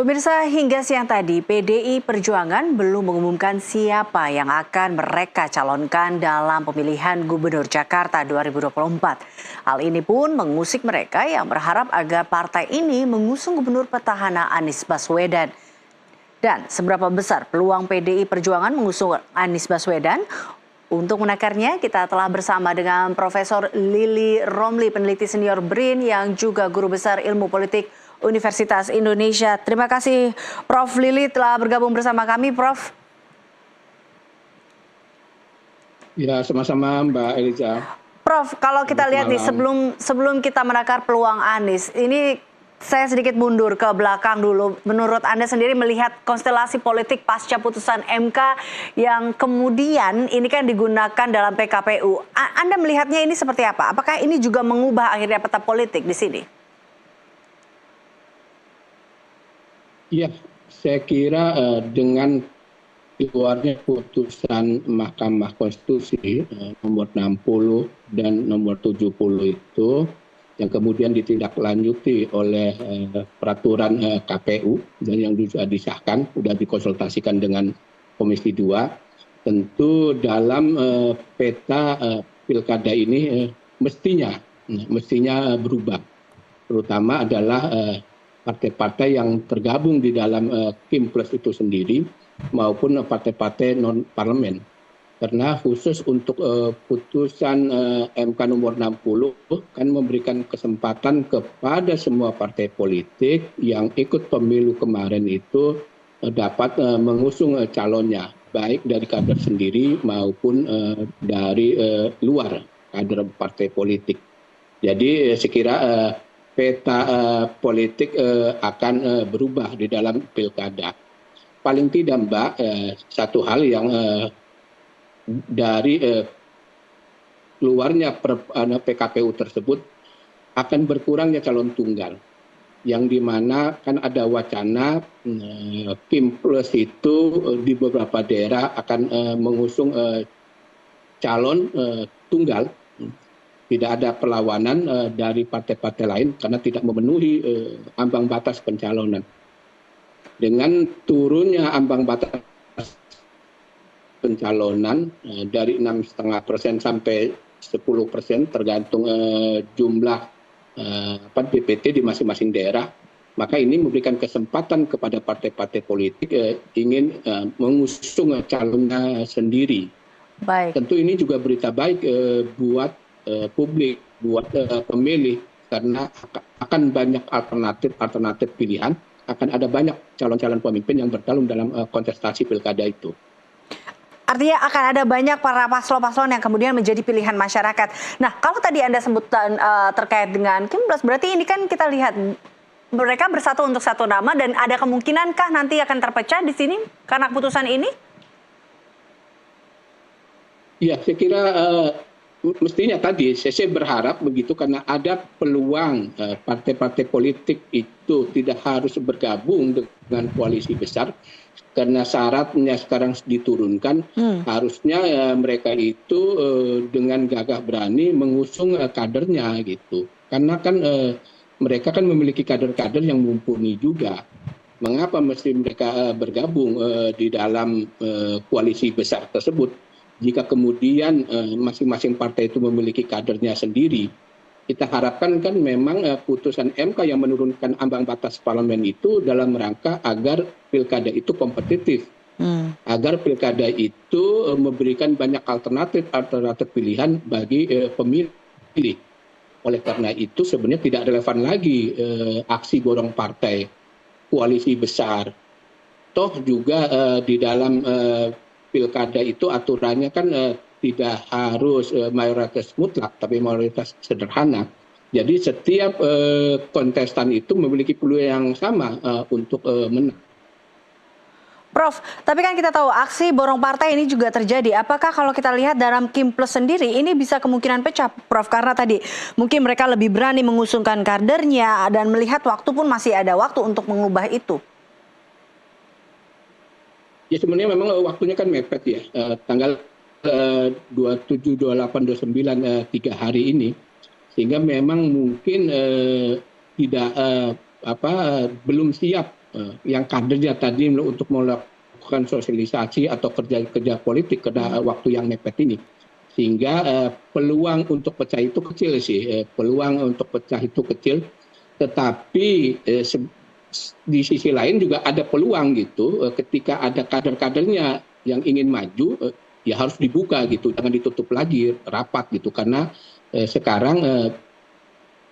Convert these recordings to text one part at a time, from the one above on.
Pemirsa, hingga siang tadi PDI Perjuangan belum mengumumkan siapa yang akan mereka calonkan dalam pemilihan Gubernur Jakarta 2024. Hal ini pun mengusik mereka yang berharap agar partai ini mengusung Gubernur petahana Anies Baswedan. Dan seberapa besar peluang PDI Perjuangan mengusung Anies Baswedan? Untuk menakarnya, kita telah bersama dengan Profesor Lili Romli, peneliti senior BRIN yang juga guru besar ilmu politik Universitas Indonesia. Terima kasih Prof. Lili telah bergabung bersama kami, Prof. Ya, sama-sama Mbak Eliza. Prof, kalau kita lihat nih sebelum kita menakar peluang Anies, ini saya sedikit mundur ke belakang dulu. Menurut Anda sendiri melihat konstelasi politik pasca putusan MK yang kemudian ini kan digunakan dalam PKPU. Anda melihatnya ini seperti apa? Apakah ini juga mengubah akhirnya peta politik di sini? Ya, saya kira dengan keluarnya putusan Mahkamah Konstitusi nomor 60 dan nomor 70 itu yang kemudian ditindaklanjuti oleh peraturan KPU dan yang sudah disahkan, sudah dikonsultasikan dengan Komisi 2, tentu dalam peta pilkada ini mestinya berubah, terutama adalah partai-partai yang tergabung di dalam Kim Plus itu sendiri maupun partai-partai non-parlemen. Karena khusus untuk putusan MK nomor 60 kan memberikan kesempatan kepada semua partai politik yang ikut pemilu kemarin itu dapat mengusung calonnya, baik dari kader sendiri maupun dari luar kader partai politik. Jadi saya kira peta politik akan berubah di dalam pilkada. Paling tidak Mbak, satu hal yang dari keluarnya PKPU tersebut akan berkurangnya calon tunggal. Yang dimana kan ada wacana Kim Plus itu di beberapa daerah akan mengusung calon tunggal. Tidak ada perlawanan dari partai-partai lain karena tidak memenuhi ambang batas pencalonan. Dengan turunnya ambang batas pencalonan dari 6,5% sampai 10% tergantung jumlah DPT di masing-masing daerah, maka ini memberikan kesempatan kepada partai-partai politik ingin mengusung calonnya sendiri. Baik. Tentu ini juga berita baik buat publik, buat pemilih, karena akan banyak alternatif pilihan, akan ada banyak calon-calon pemimpin yang bertarung dalam kontestasi pilkada itu. Artinya akan ada banyak para paslon-paslon yang kemudian menjadi pilihan masyarakat. Nah, kalau tadi Anda sebutkan terkait dengan Kim Plus, berarti ini kan kita lihat mereka bersatu untuk satu nama dan ada kemungkinankah nanti akan terpecah di sini karena keputusan ini? Ya, saya kira mestinya tadi saya berharap begitu karena ada peluang partai-partai politik itu tidak harus bergabung dengan koalisi besar karena syaratnya sekarang diturunkan. Harusnya mereka itu dengan gagah berani mengusung kadernya gitu, karena kan mereka kan memiliki kader-kader yang mumpuni juga. Mengapa mesti mereka bergabung di dalam koalisi besar tersebut? Jika kemudian masing-masing partai itu memiliki kadernya sendiri, kita harapkan kan memang putusan MK yang menurunkan ambang batas parlemen itu dalam rangka agar pilkada itu kompetitif, agar pilkada itu memberikan banyak alternatif pilihan bagi pemilih. Oleh karena itu sebenarnya tidak relevan lagi aksi borong partai, koalisi besar. Toh juga di dalam pilkada itu aturannya kan tidak harus mayoritas mutlak, tapi mayoritas sederhana. Jadi setiap kontestan itu memiliki peluang yang sama untuk menang. Prof, tapi kan kita tahu aksi borong partai ini juga terjadi. Apakah kalau kita lihat dalam Kim Plus sendiri ini bisa kemungkinan pecah, Prof? Karena tadi mungkin mereka lebih berani mengusungkan kadernya dan melihat waktu pun masih ada waktu untuk mengubah itu. Ya sebenarnya memang waktunya kan mepet ya, tanggal 27, 28, 29, 3 hari ini, sehingga memang mungkin tidak belum siap yang kadernya tadi untuk melakukan sosialisasi atau kerja politik karena waktu yang mepet ini. Sehingga peluang untuk pecah itu kecil sih, peluang untuk pecah itu kecil, tetapi di sisi lain juga ada peluang gitu, ketika ada kader-kadernya yang ingin maju, ya harus dibuka gitu, jangan ditutup lagi rapat gitu, karena sekarang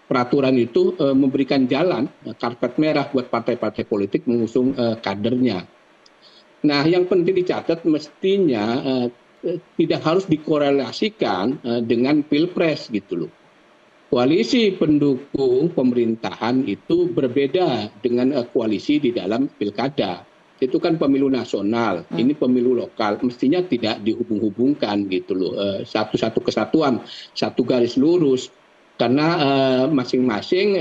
peraturan itu memberikan jalan, karpet merah buat partai-partai politik mengusung kadernya. Nah, yang penting dicatat mestinya tidak harus dikorelasikan dengan pilpres gitu loh. Koalisi pendukung pemerintahan itu berbeda dengan koalisi di dalam pilkada. Itu kan pemilu nasional, ini pemilu lokal, mestinya tidak dihubung-hubungkan gitu loh. Satu kesatuan, satu garis lurus. Karena masing-masing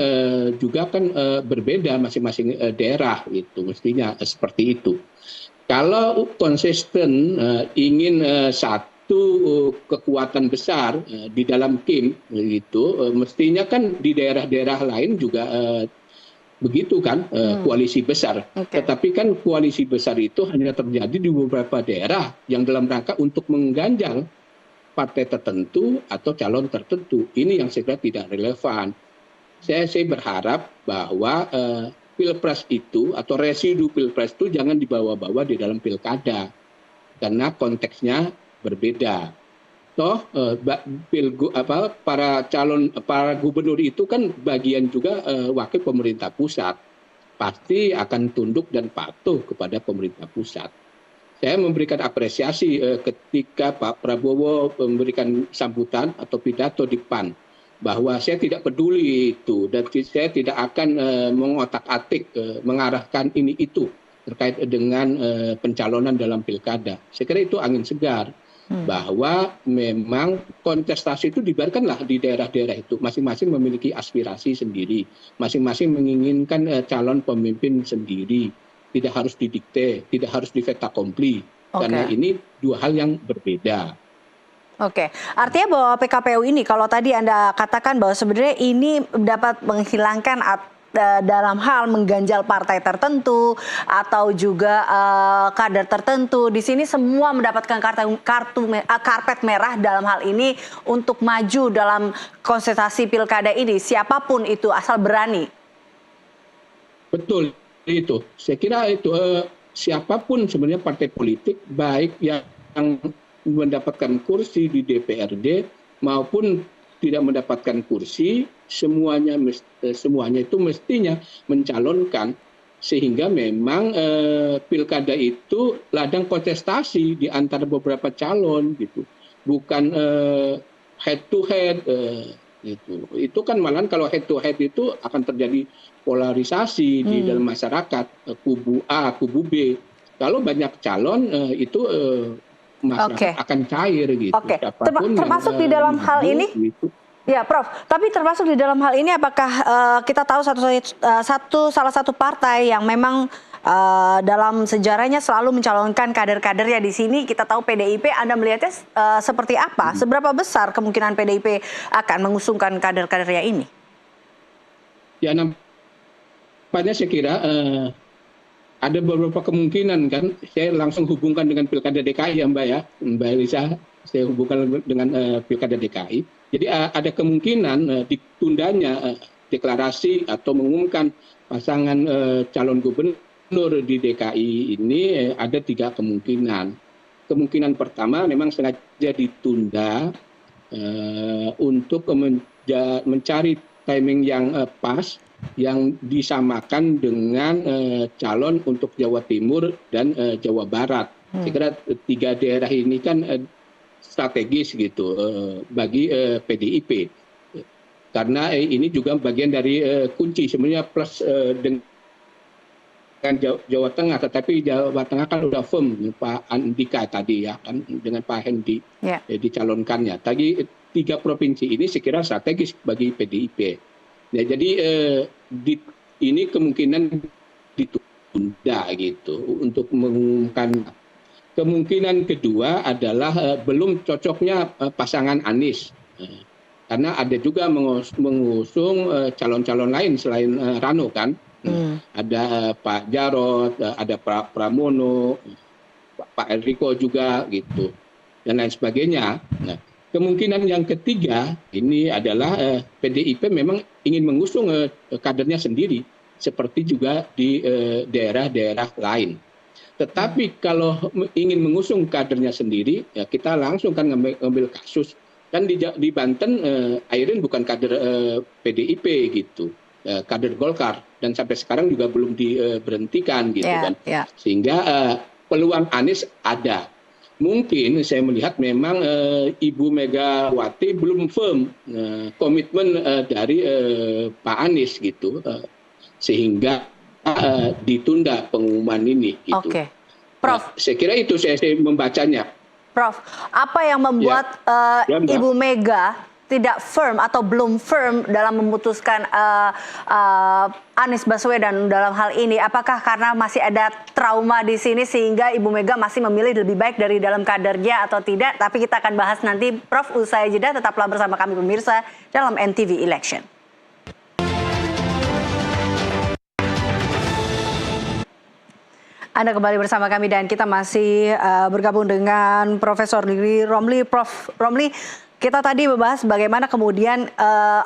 juga kan berbeda, masing-masing daerah gitu, mestinya seperti itu. Kalau konsisten ingin satu kekuatan besar di dalam kim gitu, mestinya kan di daerah-daerah lain juga begitu kan, koalisi besar. Tetapi kan koalisi besar itu hanya terjadi di beberapa daerah yang dalam rangka untuk mengganjal partai tertentu atau calon tertentu. Ini yang saya kira tidak relevan. Saya berharap bahwa pilpres itu atau residu pilpres itu jangan dibawa-bawa di dalam pilkada, karena konteksnya berbeda. Toh para gubernur itu kan bagian juga wakil pemerintah pusat, pasti akan tunduk dan patuh kepada pemerintah pusat. Saya memberikan apresiasi ketika Pak Prabowo memberikan sambutan atau pidato di PAN, bahwa saya tidak peduli itu dan saya tidak akan mengotak-atik, mengarahkan ini itu terkait dengan pencalonan dalam pilkada. Saya kira itu angin segar, bahwa memang kontestasi itu dibiarkanlah di daerah-daerah itu, masing-masing memiliki aspirasi sendiri, masing-masing menginginkan calon pemimpin sendiri, tidak harus didikte, tidak harus di fait accompli, karena ini dua hal yang berbeda. Oke, artinya bahwa PKPU ini, kalau tadi Anda katakan bahwa sebenarnya ini dapat menghilangkan dalam hal mengganjal partai tertentu atau juga kader tertentu, di sini semua mendapatkan karpet merah dalam hal ini untuk maju dalam kontestasi pilkada ini, siapapun itu asal berani. Betul itu, saya kira itu siapapun sebenarnya partai politik, baik yang mendapatkan kursi di DPRD maupun tidak mendapatkan kursi, semuanya itu mestinya mencalonkan, sehingga memang pilkada itu ladang kontestasi di antara beberapa calon gitu, bukan head to head gitu. Itu kan malahan kalau head to head itu akan terjadi polarisasi di dalam masyarakat, kubu A, kubu B. Kalau banyak calon itu masyarakat akan cair gitu. Termasuk di dalam hal ini, gitu. Ya, Prof. Tapi termasuk di dalam hal ini, apakah kita tahu salah satu partai yang memang dalam sejarahnya selalu mencalonkan kader-kadernya di sini, kita tahu PDIP, Anda melihatnya seperti apa? Seberapa besar kemungkinan PDIP akan mengusungkan kader-kadernya ini? Ya, nampaknya saya kira ada beberapa kemungkinan kan. Saya langsung hubungkan dengan Pilkada DKI ya Mbak Elisa, saya hubungkan dengan Pilkada DKI. Jadi ada kemungkinan ditundanya deklarasi atau mengumumkan pasangan calon gubernur di DKI ini ada 3 kemungkinan. Kemungkinan pertama memang sengaja ditunda untuk mencari timing yang pas, yang disamakan dengan calon untuk Jawa Timur dan Jawa Barat. Saya kira 3 daerah ini kan strategis gitu bagi PDIP, karena ini juga bagian dari kunci sebenarnya, plus dengan Jawa Tengah, tetapi Jawa Tengah kan udah firm Pak Andika tadi ya kan, dengan Pak Hendi dicalonkannya. Tadi 3 provinsi ini saya kira strategis bagi PDIP. Ya, jadi ini kemungkinan ditunda gitu untuk mengumumkan. Kemungkinan kedua adalah belum cocoknya pasangan Anies, karena ada juga mengusung calon-calon lain selain Rano kan. Ada Pak Jarod, ada Pak Pramono, Pak Enrico juga gitu, dan lain sebagainya. Nah, kemungkinan yang ketiga ini adalah PDIP memang ingin mengusung kadernya sendiri, seperti juga di daerah-daerah lain. Tetapi kalau ingin mengusung kadernya sendiri, ya kita langsung kan ngambil kasus. Kan di Banten, Airin bukan kader PDIP gitu, kader Golkar, dan sampai sekarang juga belum diberhentikan gitu kan. Sehingga peluang Anies ada. Mungkin saya melihat memang Ibu Megawati belum firm komitmen dari Pak Anies gitu, sehingga ditunda pengumuman ini gitu. Oke. Prof. Saya kira itu saya membacanya. Prof, apa yang membuat Ibu Mega tidak firm atau belum firm dalam memutuskan Anies Baswedan dalam hal ini? Apakah karena masih ada trauma di sini sehingga Ibu Mega masih memilih lebih baik dari dalam kadernya atau tidak? Tapi kita akan bahas nanti, Prof, usai jeda. Tetaplah bersama kami pemirsa dalam NTV Election. Anda kembali bersama kami dan kita masih bergabung dengan Profesor Romli. Prof Romli, kita tadi membahas bagaimana kemudian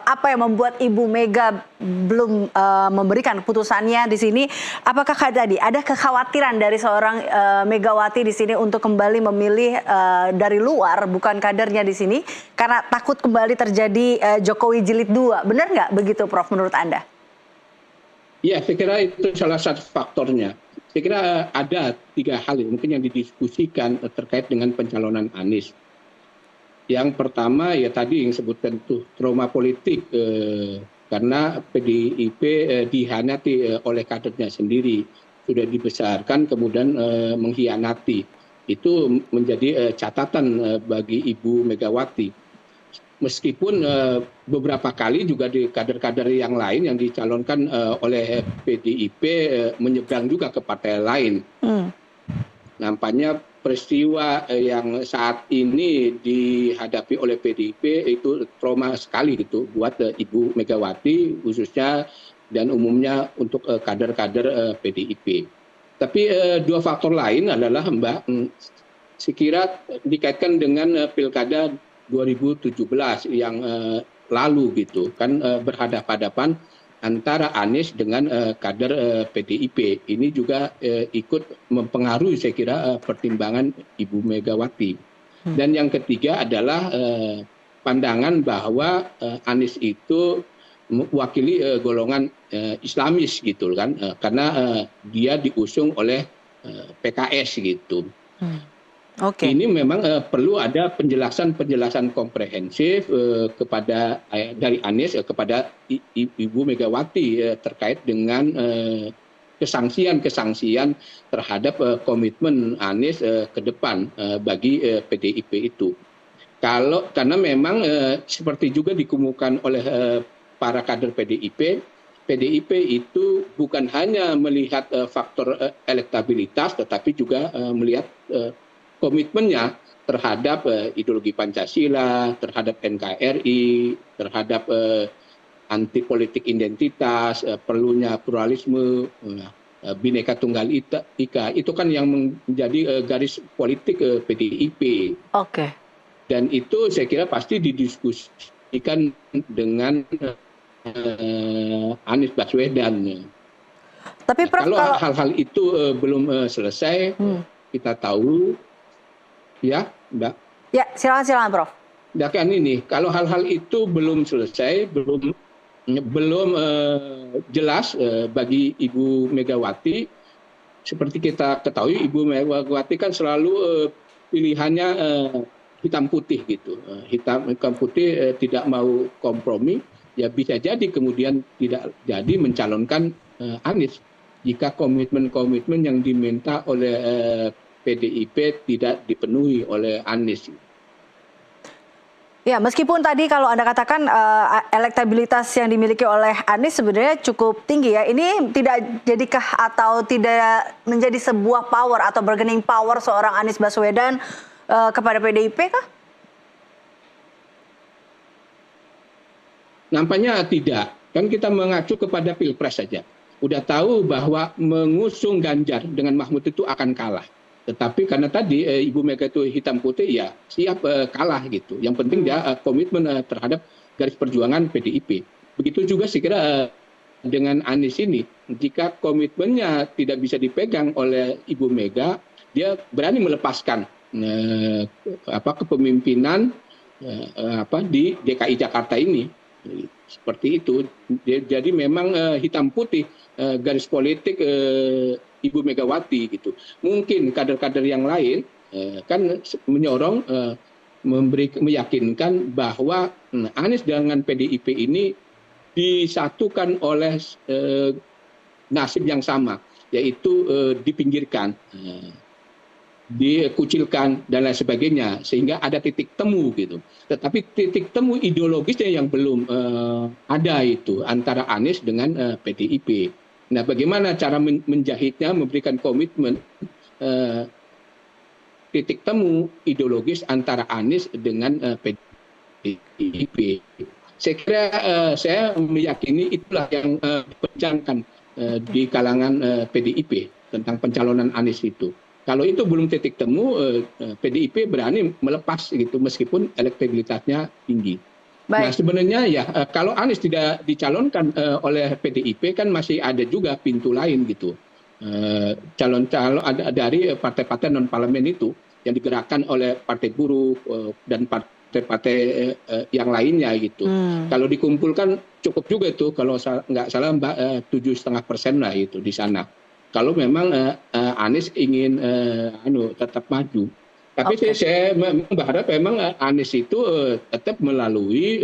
apa yang membuat Ibu Mega belum memberikan putusannya di sini. Apakah tadi ada kekhawatiran dari seorang Megawati di sini untuk kembali memilih dari luar, bukan kadernya di sini, karena takut kembali terjadi Jokowi jilid 2. Benar nggak begitu, Prof, menurut Anda? Ya, saya kira itu salah satu faktornya. Saya kira ada 3 hal mungkin yang didiskusikan terkait dengan pencalonan Anies. Yang pertama ya tadi yang sebutkan tuh trauma politik, karena PDIP dihianati oleh kadernya sendiri, sudah dibesarkan kemudian mengkhianati. Itu menjadi catatan bagi Ibu Megawati. Meskipun beberapa kali juga di kader-kader yang lain yang dicalonkan oleh PDIP menyeberang juga ke partai lain. Nampaknya peristiwa yang saat ini dihadapi oleh PDIP itu trauma sekali gitu buat Ibu Megawati khususnya dan umumnya untuk kader-kader PDIP. Tapi 2 faktor lain adalah Mbak, sekira dikaitkan dengan pilkada 2017 yang lalu gitu kan, berhadapan-hadapan antara Anies dengan kader PDIP. Ini juga ikut mempengaruhi saya kira pertimbangan Ibu Megawati. Dan yang ketiga adalah pandangan bahwa Anies itu mewakili golongan Islamis gitu kan, karena dia diusung oleh PKS gitu. Ini memang perlu ada penjelasan komprehensif kepada dari Anies kepada Ibu Megawati terkait dengan kesangsian terhadap komitmen Anies ke depan bagi PDIP itu. Karena memang seperti juga dikemukakan oleh para kader PDIP itu bukan hanya melihat faktor elektabilitas, tetapi juga melihat komitmennya terhadap ideologi Pancasila, terhadap NKRI, terhadap anti politik identitas, perlunya pluralisme, Bhinneka Tunggal Ika. Itu kan yang menjadi garis politik PDIP. Oke. Dan itu saya kira pasti didiskusikan dengan Anies Baswedan. Tapi Prof, kalau hal-hal itu belum selesai, kita tahu. Ya, Mbak. Ya, silakan Prof. Ya kan ini, kalau hal-hal itu belum selesai, belum jelas bagi Ibu Megawati, seperti kita ketahui Ibu Megawati kan selalu pilihannya hitam putih gitu, hitam putih, tidak mau kompromi, ya bisa jadi kemudian tidak jadi mencalonkan Anies jika komitmen yang diminta oleh PDIP tidak dipenuhi oleh Anies. Ya, meskipun tadi kalau Anda katakan elektabilitas yang dimiliki oleh Anies sebenarnya cukup tinggi ya, ini tidak jadikah atau tidak menjadi sebuah power atau bargaining power seorang Anies Baswedan kepada PDIP kah? Nampaknya tidak. Kan kita mengacu kepada Pilpres saja. udah tahu bahwa mengusung Ganjar dengan Mahfud itu akan kalah. Tetapi karena tadi Ibu Mega itu hitam putih, ya siap kalah gitu. Yang penting dia komitmen terhadap garis perjuangan PDIP. Begitu juga saya kira dengan Anies ini, jika komitmennya tidak bisa dipegang oleh Ibu Mega, dia berani melepaskan kepemimpinan di DKI Jakarta ini. Seperti itu. Jadi memang hitam putih garis politik Ibu Megawati gitu. Mungkin kader-kader yang lain kan menyorong meyakinkan bahwa Anies dengan PDIP ini disatukan oleh nasib yang sama, yaitu dipinggirkan, dikucilkan dan lain sebagainya, sehingga ada titik temu gitu. Tetapi titik temu ideologisnya yang belum ada itu antara Anies dengan PDIP. Nah, bagaimana cara menjahitnya, memberikan komitmen titik temu ideologis antara Anies dengan PDIP. Saya kira saya meyakini itulah yang diperbincangkan di kalangan PDIP tentang pencalonan Anies itu. Kalau itu belum titik temu, PDIP berani melepas gitu meskipun elektabilitasnya tinggi. Baik. Nah sebenarnya ya kalau Anies tidak dicalonkan oleh PDIP kan masih ada juga pintu lain gitu. Calon-calon dari partai-partai non parlemen itu yang digerakkan oleh partai buruh dan partai-partai yang lainnya gitu. Kalau dikumpulkan cukup juga itu, kalau nggak salah 7,5% lah itu di sana. Kalau memang Anies ingin tetap maju. Tapi saya berharap memang Anies itu tetap melalui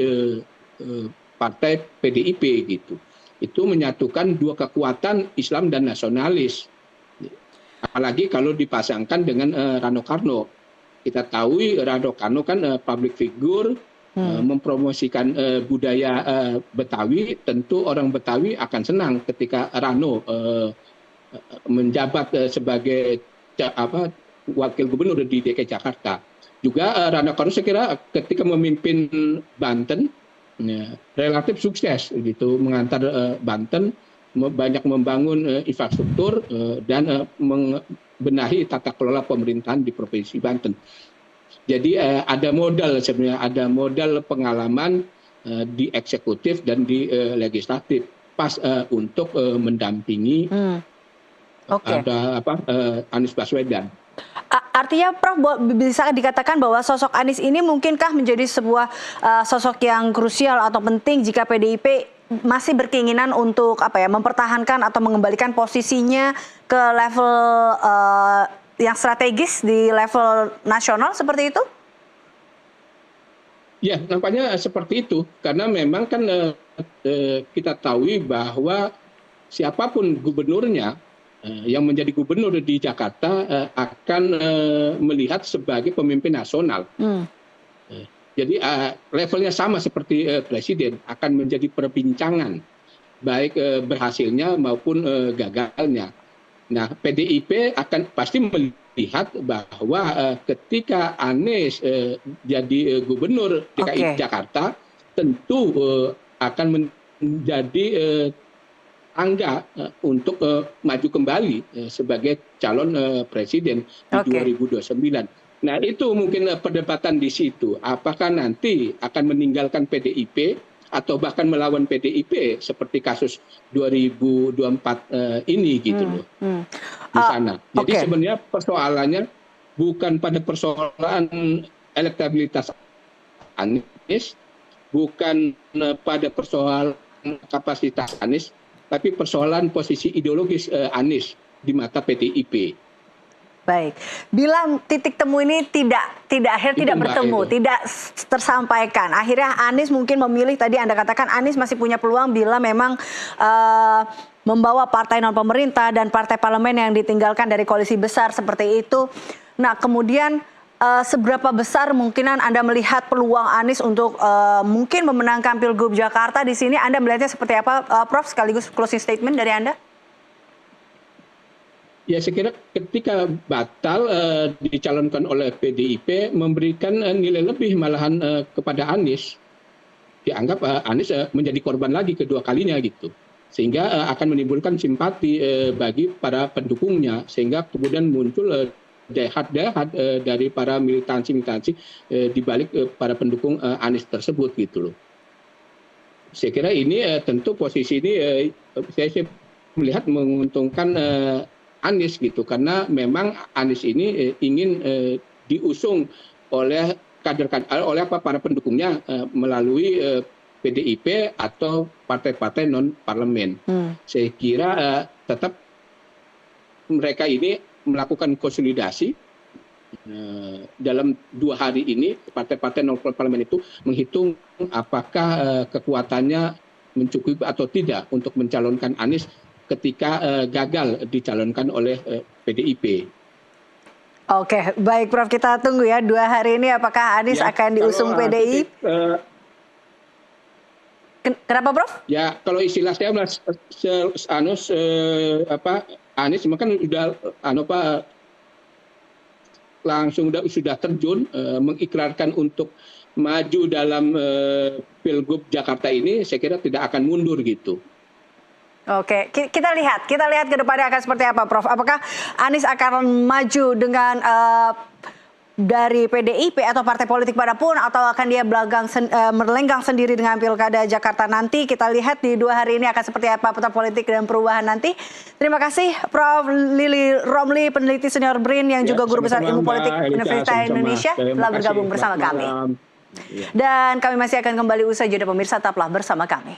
partai PDIP gitu. Itu menyatukan dua kekuatan Islam dan nasionalis. Apalagi kalau dipasangkan dengan Rano Karno. Kita tahu Rano Karno kan public figure, mempromosikan budaya Betawi. Tentu orang Betawi akan senang ketika Rano menjabat sebagai wakil gubernur di DKI Jakarta. Juga Rano Karno saya kira ketika memimpin Banten relatif sukses gitu, mengantar Banten banyak membangun infrastruktur dan membenahi tata kelola pemerintahan di Provinsi Banten. Jadi ada modal sebenarnya, ada modal pengalaman di eksekutif dan di legislatif pas untuk mendampingi Anies Baswedan. Artinya Prof bisa dikatakan bahwa sosok Anies ini mungkinkah menjadi sebuah sosok yang krusial atau penting jika PDIP masih berkeinginan untuk mempertahankan atau mengembalikan posisinya ke level yang strategis di level nasional seperti itu? Ya, nampaknya seperti itu karena memang kan kita tahu bahwa siapapun gubernurnya yang menjadi gubernur di Jakarta akan melihat sebagai pemimpin nasional. Jadi levelnya sama seperti presiden, akan menjadi perbincangan baik berhasilnya maupun gagalnya. Nah, PDIP akan pasti melihat bahwa ketika Anies jadi gubernur DKI Jakarta, tentu akan menjadi angga untuk maju kembali sebagai calon presiden di 2029. Nah itu mungkin perdebatan di situ. Apakah nanti akan meninggalkan PDIP atau bahkan melawan PDIP seperti kasus 2024 ini gitu loh di sana. Jadi sebenarnya persoalannya bukan pada persoalan elektabilitas Anies, bukan pada persoalan kapasitas Anies, tapi persoalan posisi ideologis Anies di mata PDIP. Baik, bila titik temu ini tidak bertemu, tidak tersampaikan, akhirnya Anies mungkin memilih, tadi Anda katakan Anies masih punya peluang bila memang membawa partai non pemerintah dan partai parlemen yang ditinggalkan dari koalisi besar seperti itu. Nah kemudian seberapa besar mungkinan Anda melihat peluang Anies untuk mungkin memenangkan Pilgub Jakarta di sini? Anda melihatnya seperti apa, Prof? Sekaligus closing statement dari Anda. Ya saya kira ketika batal dicalonkan oleh PDIP memberikan nilai lebih malahan kepada Anies. Dianggap Anies menjadi korban lagi kedua kalinya gitu. sehingga akan menimbulkan simpati bagi para pendukungnya, sehingga kemudian muncul dehad-dehad dari para militansi di balik para pendukung Anies tersebut gitu loh. Saya kira ini tentu posisi ini saya melihat menguntungkan Anies gitu, karena memang Anies ini ingin diusung oleh oleh para pendukungnya melalui PDIP atau partai-partai non parlemen. Saya kira tetap mereka ini melakukan konsolidasi dalam 2 hari ini. Partai-partai non parlemen itu menghitung apakah kekuatannya mencukupi atau tidak untuk mencalonkan Anies ketika gagal dicalonkan oleh PDIP. Oke, baik Prof, kita tunggu ya 2 hari ini apakah Anies akan diusung PDI. Kenapa Prof? Ya kalau istilah saya Anies kan udah langsung sudah terjun mengikrarkan untuk maju dalam Pilgub Jakarta ini, saya kira tidak akan mundur gitu. Oke, kita lihat ke depannya akan seperti apa Prof. Apakah Anies akan maju dengan dari PDIP atau partai politik manapun, atau akan dia melenggang sendiri dengan Pilkada Jakarta nanti? Kita lihat di 2 hari ini akan seperti apa peta politik dan perubahan nanti. Terima kasih Prof. Lili Romli, peneliti senior BRIN yang juga guru besar ilmu politik Universitas Indonesia, telah bergabung bersama kami. Dan kami masih akan kembali usai jeda, pemirsa, tetaplah bersama kami.